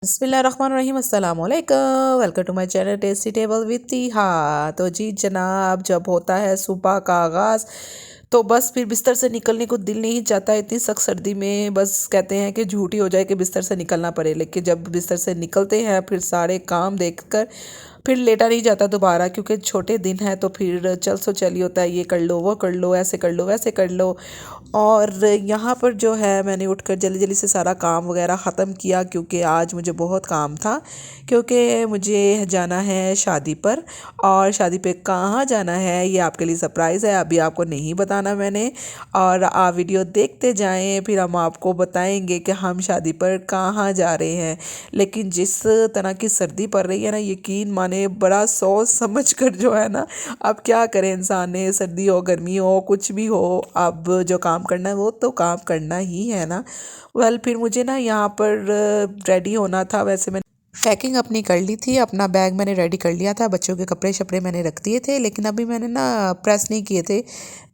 बिस्मिल्लाहिर्रहमानिर्रहीम अस्सलाम वालेकुम। Welcome to my channel tasty table with Tiha. तो जी जनाब, जब होता है सुबह का आगाज़ तो बस फिर बिस्तर से निकलने को दिल नहीं चाहता। इतनी सख्त सर्दी में बस कहते हैं कि झूठ ही हो जाए कि बिस्तर से निकलना पड़े, लेकिन जब बिस्तर से निकलते हैं फिर सारे काम देखकर फिर लेटा नहीं जाता दोबारा, क्योंकि छोटे दिन है तो फिर चल सो चली होता है, ये कर लो वो कर लो ऐसे कर लो वैसे कर लो। और यहाँ पर जो है मैंने उठकर जल्दी जल्दी से सारा काम वगैरह ख़त्म किया, क्योंकि आज मुझे बहुत काम था, क्योंकि मुझे जाना है शादी पर। और शादी पे कहाँ जाना है ये आपके लिए सरप्राइज़ है, अभी आपको नहीं बताना मैंने। और आप वीडियो देखते जाएं, फिर हम आपको बताएंगे कि हम शादी पर कहाँ जा रहे हैं। लेकिन जिस तरह की सर्दी पड़ रही है ना, यकीन माने बड़ा सोच समझ कर जो है ना, अब क्या करें, इंसान ने सर्दी हो गर्मी हो कुछ भी हो, अब जो काम करना है वो तो काम करना ही है ना। फिर मुझे ना यहाँ पर रेडी होना था। वैसे मैं पैकिंग अपनी कर ली थी, अपना बैग मैंने रेडी कर लिया था, बच्चों के कपड़े शपड़े मैंने रख दिए थे, लेकिन अभी मैंने ना प्रेस नहीं किए थे।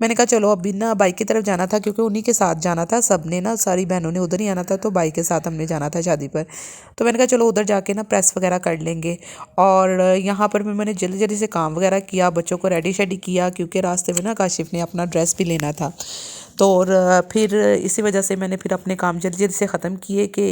मैंने कहा चलो अभी ना बाइक की तरफ जाना था, क्योंकि उन्हीं के साथ जाना था, सब ने ना सारी बहनों ने उधर ही आना था, तो बाइक के साथ हमने जाना था शादी पर। तो मैंने कहा चलो उधर जाके ना प्रेस वगैरह कर लेंगे। और यहाँ पर भी मैंने जल्दी जल्दी से काम वगैरह किया, बच्चों को रेडी शेडी किया, क्योंकि रास्ते में ना काशिफ ने अपना ड्रेस भी लेना था। तो और फिर इसी वजह से मैंने फिर अपने काम जल्दी जल्दी से ख़त्म किए कि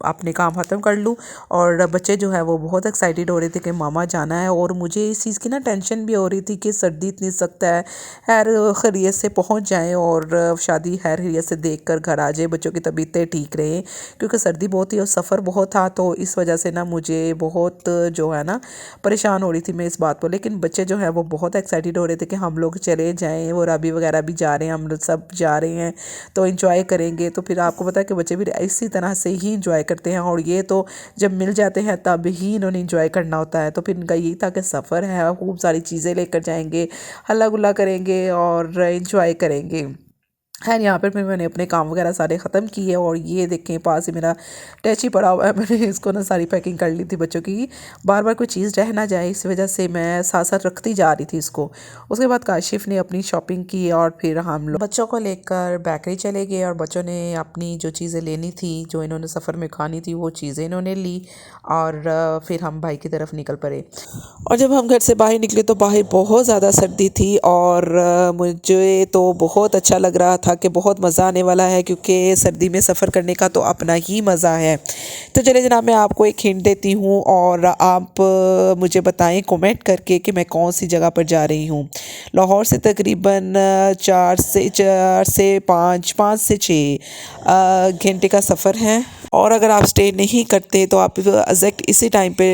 अपने काम ख़त्म कर लूँ। और बच्चे जो है वो बहुत एक्साइटेड हो रहे थे कि मामा जाना है, और मुझे इस चीज़ की ना टेंशन भी हो रही थी कि सर्दी इतनी सख्त है, खैर खैरियत से पहुंच जाएं और शादी खैर खैरियत से देख कर घर आ जाए, बच्चों की तबीयतें ठीक रहें, क्योंकि सर्दी बहुत ही और सफ़र बहुत था। तो इस वजह से ना मुझे बहुत जो है ना परेशान हो रही थी मैं इस बात पर। लेकिन बच्चे जो है वो बहुत एक्साइटेड हो रहे थे कि हम लोग चले जाएँ, वो राबी वगैरह भी जा रहे हैं, हम लोग सब जा रहे हैं तो इंजॉय करेंगे। तो फिर आपको पता है कि बच्चे भी इसी तरह से ही इंजॉय करते हैं, और ये तो जब मिल जाते हैं तब ही इन्होंने इंजॉय करना होता है। तो फिर इनका यही था कि सफ़र है, खूब सारी चीज़ें लेकर जाएंगे, हल्ला गुल्ला करेंगे और इंजॉय करेंगे। खैर यहाँ पर फिर मैंने अपने काम वगैरह सारे ख़त्म किए, और ये देखें पास ही मेरा टैची पड़ा हुआ है, मैंने इसको ना सारी पैकिंग कर ली थी बच्चों की, बार बार कोई चीज़ रह ना जाए, इस वजह से मैं साथ साथ रखती जा रही थी इसको। उसके बाद काशिफ ने अपनी शॉपिंग की, और फिर हम लोग बच्चों को लेकर बेकरी चले गए, और बच्चों ने अपनी जो चीज़ें लेनी थी, जो इन्होंने सफ़र में खानी थी, वो चीज़ें इन्होंने ली। और फिर हम भाई की तरफ निकल पड़े। और जब हम घर से बाहर निकले तो बाहर बहुत ज़्यादा सर्दी थी, और मुझे तो बहुत अच्छा लग रहा था कि बहुत मज़ा आने वाला है, क्योंकि सर्दी में सफ़र करने का तो अपना ही मज़ा है। तो चलिए जनाब, मैं आपको एक हिंट देती हूँ, और आप मुझे बताएं कमेंट करके कि मैं कौन सी जगह पर जा रही हूँ। लाहौर से तकरीबन 4 से 5 5 से 6 घंटे का सफ़र है। और अगर आप स्टे नहीं करते तो आप एग्जैक्ट इसी टाइम पे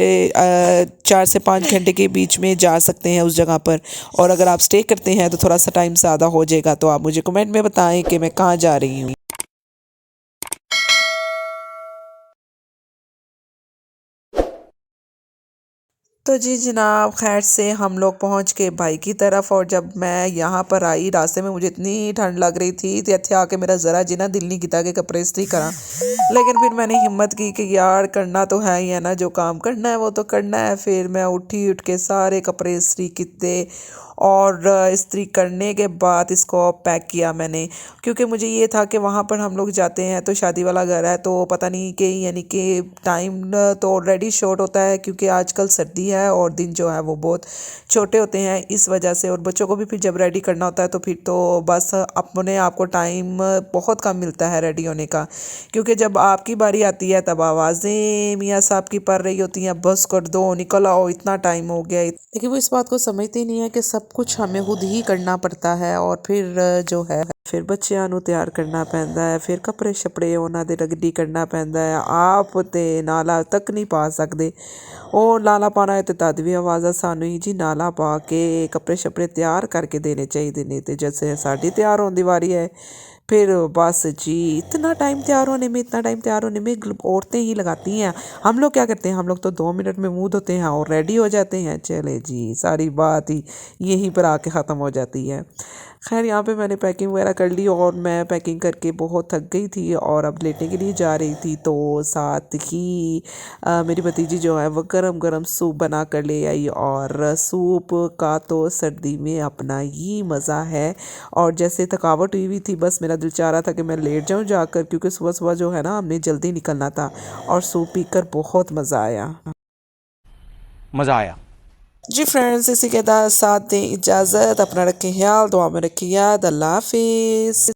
4 से 5 घंटे के बीच में जा सकते हैं उस जगह पर। और अगर आप स्टे करते हैं तो थोड़ा सा टाइम ज़्यादा हो जाएगा। तो आप मुझे कमेंट में बताएं कि मैं कहाँ जा रही हूँ। तो जी जनाब, खैर से हम लोग पहुंच के भाई की तरफ, और जब मैं यहाँ पर आई रास्ते में मुझे इतनी ठंड लग रही थी तो इत्थे आके मेरा ज़रा जिना दिल नहीं किया कि कपड़े इस्त्री करा। लेकिन फिर मैंने हिम्मत की कि यार करना तो है ही है ना, जो काम करना है वो तो करना है। फिर मैं उठ के सारे कपड़े इस्त्री किए, और इस्त्री करने के बाद इसको पैक किया मैंने, क्योंकि मुझे ये था कि वहाँ पर हम लोग जाते हैं तो शादी वाला घर है, तो पता नहीं कि यानी कि टाइम तो ऑलरेडी शॉर्ट होता है, क्योंकि आजकल सर्दी है और दिन जो है वो बहुत छोटे होते हैं इस वजह से। और बच्चों को भी फिर जब रेडी करना होता है तो फिर तो बस अपने आप को टाइम बहुत कम मिलता है रेडी होने का, क्योंकि जब आपकी बारी आती है तब आवाज़ें मियाँ साहब की पड़ रही होती हैं, बस कर दो निकल आओ इतना टाइम हो गया। लेकिन वो इस बात को समझते ही नहीं है कि सब कुछ हमें खुद ही करना पड़ता है। और फिर जो है फिर बच्चों ਨੂੰ ਤਿਆਰ करना पैंदा है, फिर कपड़े शपड़े ਉਹਨਾਂ ਦੇ ਰੈਡੀ करना पैंदा है। आप ਤੇ ਨਾਲਾ ਤੱਕ ਨਹੀਂ ਪਾ ਸਕਦੇ, ਉਹ ਨਾਲਾ ਪਾਣਾ ਹੈ ਤੇ ਤਦ ਵੀ ਆਵਾਜ਼ ਆ ਸਾਨੂੰ ਹੀ ਜੀ ਨਾਲਾ ਪਾ ਕੇ ਕੱਪੜੇ ਸ਼ਪੜੇ ਤਿਆਰ ਕਰਕੇ ਦੇਣੇ ਚਾਹੀਦੇ ਨੇ। ਤੇ जैसे साड़ी तैयार होने की बारी है फिर बस जी इतना टाइम तैयार होने में औरतें ही लगाती हैं। हम लोग क्या करते हैं, हम लोग तो 2 मिनट में मुँह धोते हैं और रेडी हो जाते हैं, चले जी सारी बात ही यहीं पर आके ख़त्म हो जाती है। खैर यहाँ पे मैंने पैकिंग वगैरह कर ली, और मैं पैकिंग करके बहुत थक गई थी और अब लेटने के लिए जा रही थी। तो साथ ही मेरी भतीजी जो है वो गरम गरम सूप बना कर ले आई, और सूप का तो सर्दी में अपना ही मज़ा है। और जैसे थकावट हुई हुई थी, बस मेरा दिल चाह रहा था कि मैं लेट जाऊं जाकर, क्योंकि सुबह सुबह जो है ना हमने जल्दी निकलना था। और सूप पीकर बहुत मज़ा आया। मज़ा आया। जी फ्रेंड्स, इसी के साथ दें इजाज़त, अपना रखें ख्याल, दुआ में रखें याद। अल्लाह हाफिज़।